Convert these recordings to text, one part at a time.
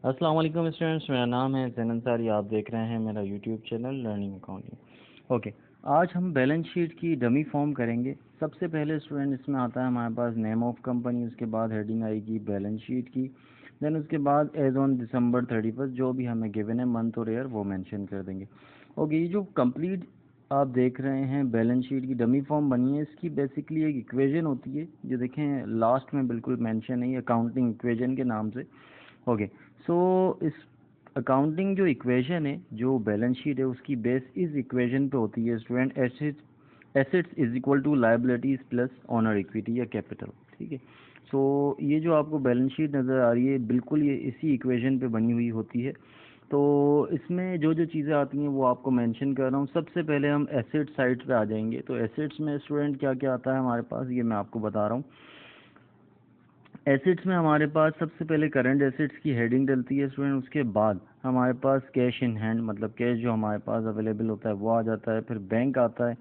अस्सलाम वालेकुम स्टूडेंट्स, मेरा नाम है ज़ैन अंसारी। आप देख रहे हैं मेरा YouTube channel learning accounting. Okay, आज हम बैलेंस शीट की डमी फॉर्म करेंगे। सबसे पहले स्टूडेंट इसमें आता है हमारे पास नेम ऑफ कंपनी, उसके बाद हेडिंग आएगी बैलेंस शीट की, देन उसके बाद एज ऑन दिसंबर 31 जो भी हमें गिवन है मंथ और ईयर वो मेंशन कर देंगे। ओके, ये जो कंप्लीट आप देख रहे हैं बैलेंस शीट की डमी फॉर्म बनी है, इसकी बेसिकली एक इक्वेशन होती है जो देखें लास्ट में बिल्कुल मेंशन है अकाउंटिंग इक्वेशन के नाम से। ओके, सो इस अकाउंटिंग जो इक्वेशन है, जो बैलेंस शीट है, उसकी बेस इस इक्वेशन पे होती है student. Assets is equal to liabilities plus owner equity या कैपिटल। ठीक है, सो ये जो आपको बैलेंस शीट नज़र आ रही है बिल्कुल ये इसी इक्वेशन पे बनी हुई होती है। तो इसमें जो जो चीज़ें आती हैं वो आपको मेंशन कर रहा हूँ। सबसे पहले हम एसेट साइड पे आ जाएंगे। तो एसेट्स में स्टूडेंट क्या क्या आता है हमारे पास, ये मैं आपको बता रहा हूँ। एसेट्स में हमारे पास सबसे पहले करंट एसेट्स की हेडिंग डलती है स्टूडेंट। उसके बाद हमारे पास कैश इन हैंड, मतलब कैश जो हमारे पास अवेलेबल होता है वो आ जाता है। फिर बैंक आता है,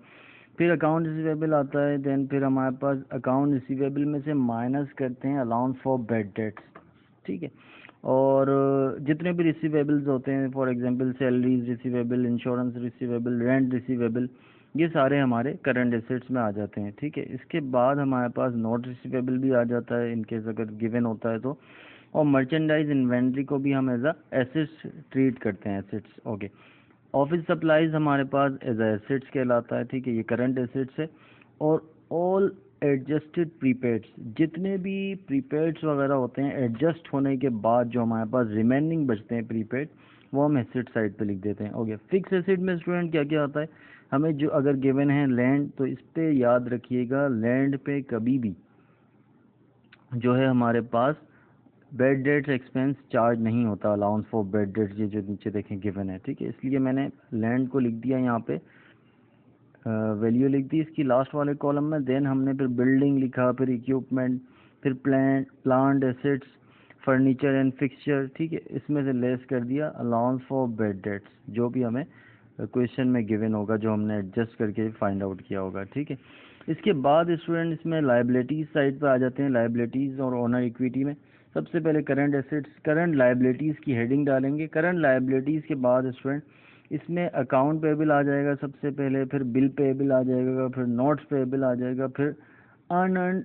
फिर अकाउंट रिसीवेबल आता है, देन फिर हमारे पास अकाउंट रिसीवेबल में से माइनस करते हैं अलाउंस फॉर बैड डेट्स। ठीक है, और जितने भी रिसीवेबल्स होते हैं, for example salaries receivable, insurance receivable, rent receivable, ये सारे हमारे करंट एसेट्स में आ जाते हैं। ठीक है, इसके बाद हमारे पास नोट रिसीवेबल भी आ जाता है इनकेस अगर गिवन होता है तो, और मर्चेंडाइज इन्वेंट्री को भी हम एज अ एसेट्स ट्रीट करते हैं, एसेट्स। ओके, ऑफिस सप्लाईज हमारे पास एज अ एसेट्स कहलाता है। ठीक है, ये करंट एसेट्स है। और ऑल एडजस्टेड प्रीपेड्स, जितने भी प्रीपेड्स वगैरह होते हैं एडजस्ट होने के बाद जो हमारे पास रिमेनिंग बचते हैं प्रीपेड, वो हम एसेट साइड पे लिख देते हैं। ओके, फिक्स एसेट में स्टूडेंट क्या क्या आता है, हमें जो अगर गिवन है लैंड, तो इस पे याद रखिएगा लैंड पे कभी भी जो है हमारे पास बेड डेट्स एक्सपेंस चार्ज नहीं होता, अलाउंस फॉर बेड डेट्स, ये जो नीचे देखें गिवन है। ठीक है, इसलिए मैंने लैंड को लिख दिया यहाँ पे, वैल्यू लिख दी इसकी लास्ट वाले कॉलम में। देन हमने फिर बिल्डिंग लिखा, फिर इक्विपमेंट, फिर plant assets, furniture and fixture. ठीक है, इसमें से लेस कर दिया अलाउंस फॉर बेड डेट्स, जो भी हमें क्वेश्चन में गिवन होगा, जो हमने एडजस्ट करके फाइंड आउट किया होगा। ठीक है, इसके बाद स्टूडेंट इसमें लाइबिलिटीज साइड पे आ जाते हैं। लाइबिलिटीज और ओनर इक्विटी में सबसे पहले करंट एसेट्स, करंट लाइबिलिटीज की हेडिंग डालेंगे। करंट लाइबिलिटीज के बाद स्टूडेंट इसमें अकाउंट पेबल आ जाएगा सबसे पहले, फिर बिल पेबल आ जाएगा, फिर नोट्स पेबल आ जाएगा, फिर अनअर्न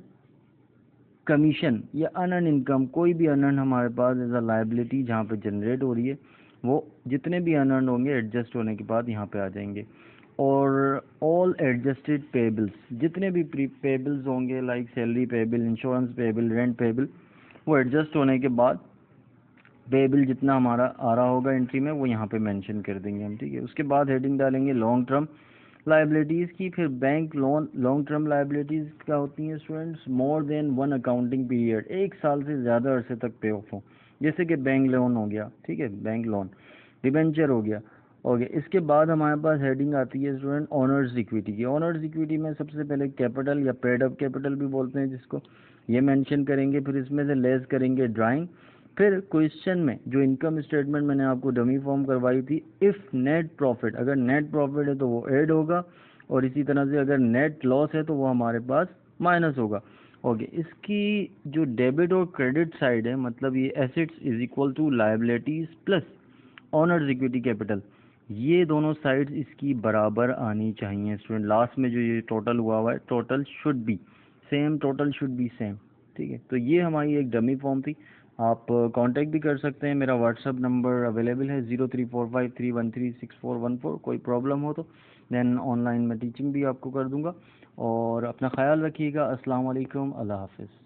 कमीशन या अनअर्न इनकम, कोई भी अनअर्न हमारे पास एज अ लाइबिलिटी जहाँ पे जनरेट हो रही है, वो जितने भी अनअर्न होंगे एडजस्ट होने के बाद यहाँ पे आ जाएंगे। और ऑल एडजस्टेड पेबल्स, जितने भी प्री पेबल्स होंगे like salary payable, insurance payable, rent payable, वो एडजस्ट होने के बाद पेबल जितना हमारा आ रहा होगा एंट्री में वो यहाँ पे मेंशन कर देंगे हम। ठीक है, उसके बाद हेडिंग डालेंगे लॉन्ग टर्म लाइबिलिटीज़ की। फिर bank loan, long term liabilities क्या होती हैं students, more than one accounting period, एक साल से ज़्यादा अरसे तक पे ऑफ हो, जैसे कि बैंक लोन हो गया। ठीक है, बैंक लोन, डिबेंचर हो गया। ओके, इसके बाद हमारे पास हेडिंग आती है स्टूडेंट ऑनर्स इक्विटी की। ऑनर्स इक्विटी में सबसे पहले कैपिटल या पेड अप कैपिटल भी बोलते हैं जिसको, ये मेंशन करेंगे। फिर इसमें से लेस करेंगे ड्राइंग। फिर क्वेश्चन में जो इनकम स्टेटमेंट मैंने आपको डमी फॉर्म करवाई थी, इफ़ नेट प्रॉफिट, अगर नेट प्रॉफिट है तो वो ऐड होगा, और इसी तरह से अगर नेट लॉस है तो वो हमारे पास माइनस होगा। ओके, इसकी जो डेबिट और क्रेडिट साइड है, मतलब ये assets is equal to liabilities plus owner's equity capital, ये दोनों साइड्स इसकी बराबर आनी चाहिए स्टूडेंट। लास्ट में जो ये टोटल हुआ है, total should be same, total should be same. ठीक है, तो ये हमारी एक डमी फॉर्म थी। आप कांटेक्ट भी कर सकते हैं, मेरा व्हाट्सअप नंबर अवेलेबल है 0345313641 कोई प्रॉब्लम हो तो। देन ऑनलाइन मैं टीचिंग भी आपको कर दूंगा। और अपना ख्याल रखिएगा। अस्सलाम वालेकुम, अल्लाह हाफिज़।